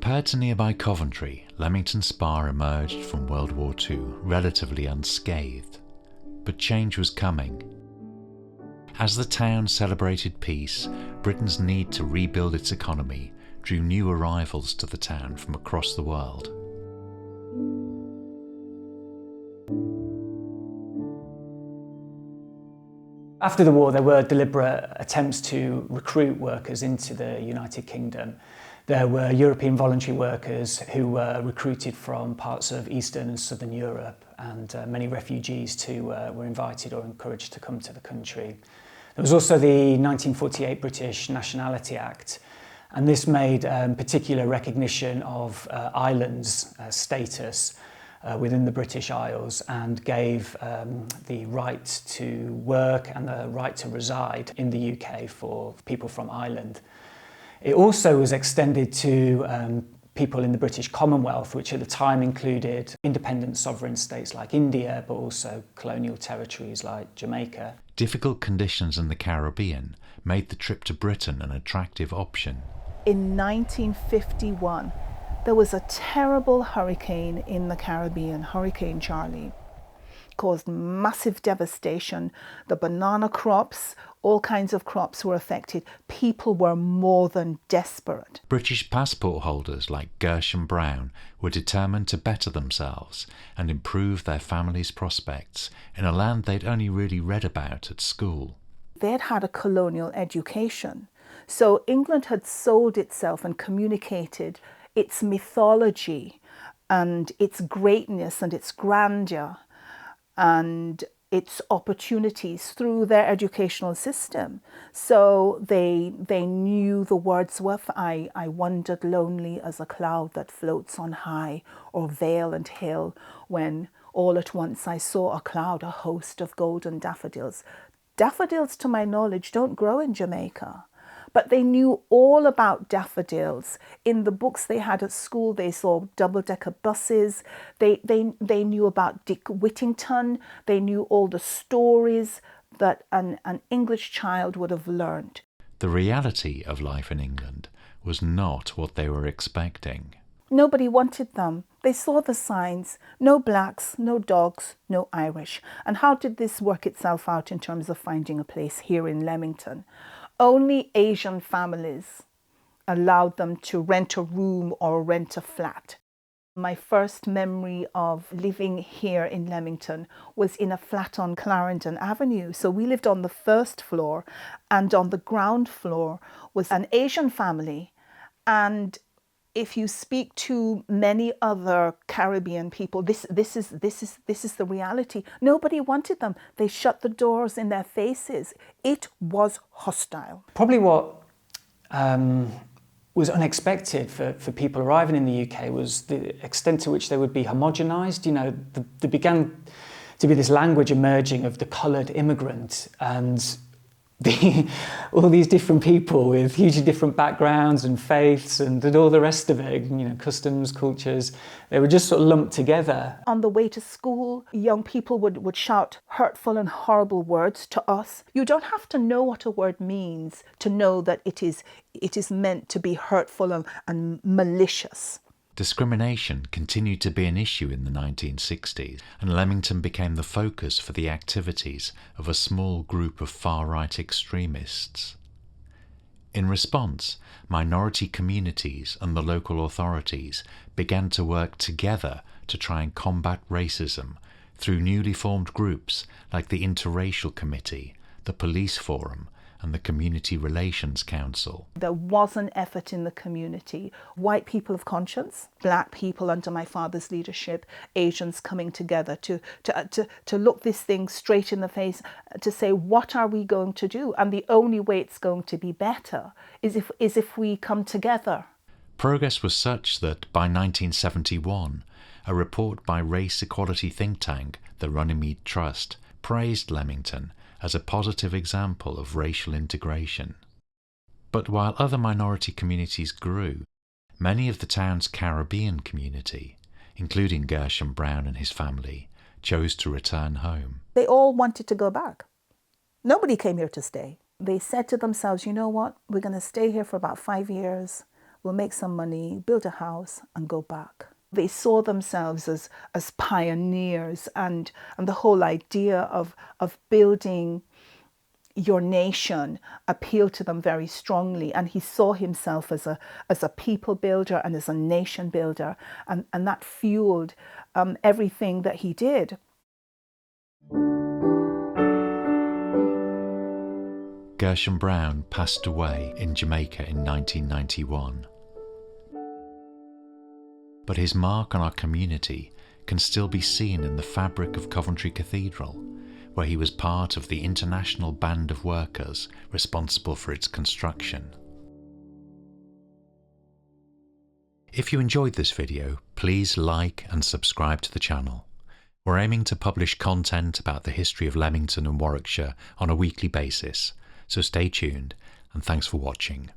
Compared to nearby Coventry, Leamington Spa emerged from World War II relatively unscathed. But change was coming. As the town celebrated peace, Britain's need to rebuild its economy drew new arrivals to the town from across the world. After the war, there were deliberate attempts to recruit workers into the United Kingdom. There were European voluntary workers who were recruited from parts of Eastern and Southern Europe, and many refugees too were invited or encouraged to come to the country. There was also the 1948 British Nationality Act, and this made particular recognition of islands' status within the British Isles, and gave the right to work and the right to reside in the UK for people from Ireland. It also was extended to people in the British Commonwealth, which at the time included independent sovereign states like India, but also colonial territories like Jamaica. Difficult conditions in the Caribbean made the trip to Britain an attractive option. In 1951, there was a terrible hurricane in the Caribbean, Hurricane Charlie. Caused massive devastation. The banana crops, all kinds of crops were affected. People were more than desperate. British passport holders like Gersham Brown were determined to better themselves and improve their families' prospects in a land they'd only really read about at school. They'd had a colonial education. So England had sold itself and communicated its mythology and its greatness and its grandeur and its opportunities through their educational system. So they knew the Wordsworth, I wandered lonely as a cloud that floats on high, or vale and hill, when all at once I saw a cloud, a host of golden daffodils. Daffodils, to my knowledge, don't grow in Jamaica. But they knew all about daffodils. In the books they had at school, they saw double-decker buses. They knew about Dick Whittington. They knew all the stories that an English child would have learned. The reality of life in England was not what they were expecting. Nobody wanted them. They saw the signs. No blacks, no dogs, no Irish. And how did this work itself out in terms of finding a place here in Leamington? Only Asian families allowed them to rent a room or rent a flat. My first memory of living here in Leamington was in a flat on Clarendon Avenue. So we lived on the first floor, and on the ground floor was an Asian family. And if you speak to many other Caribbean people, this is the reality. Nobody wanted them. They shut the doors in their faces. It was hostile. Probably what was unexpected for people arriving in the UK was the extent to which they would be homogenised. You know, there began to be this language emerging of the coloured immigrant, and all these different people with hugely different backgrounds and faiths and all the rest of it, you know, customs, cultures, they were just sort of lumped together. On the way to school, young people would shout hurtful and horrible words to us. You don't have to know what a word means to know that it is meant to be hurtful and malicious. Discrimination continued to be an issue in the 1960s, and Leamington became the focus for the activities of a small group of far-right extremists. In response, minority communities and the local authorities began to work together to try and combat racism through newly formed groups like the Interracial Committee, the Police Forum, and the Community Relations Council. There was an effort in the community. White people of conscience, black people under my father's leadership, Asians coming together to look this thing straight in the face, to say, what are we going to do? And the only way it's going to be better is if we come together. Progress was such that by 1971, a report by race equality think tank, the Runnymede Trust, praised Leamington as a positive example of racial integration. But while other minority communities grew, many of the town's Caribbean community, including Gersham Brown and his family, chose to return home. They all wanted to go back. Nobody came here to stay. They said to themselves, you know what, we're going to stay here for about 5 years. we'll make some money, build a house and go back. They saw themselves as pioneers, and the whole idea of building your nation appealed to them very strongly, and he saw himself as a people builder and as a nation builder, and that fueled everything that he did. Gersham Brown passed away in Jamaica in 1991. But his mark on our community can still be seen in the fabric of Coventry Cathedral, where he was part of the international band of workers responsible for its construction. If you enjoyed this video, please like and subscribe to the channel. We're aiming to publish content about the history of Leamington and Warwickshire on a weekly basis, so stay tuned and thanks for watching.